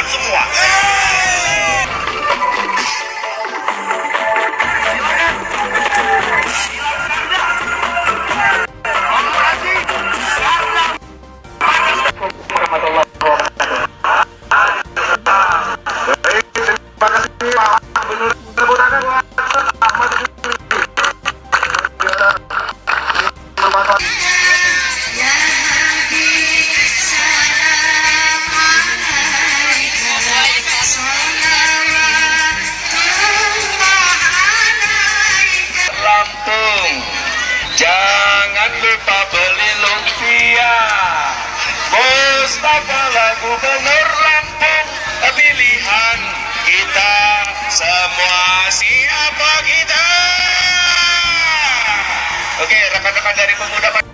siap semua. Lampung, jangan lupa beli lumpia. Mustafa lah Gubernur Lampung, pilihan kita semua. Siapa kita? Oke, rekan-rekan dari pemuda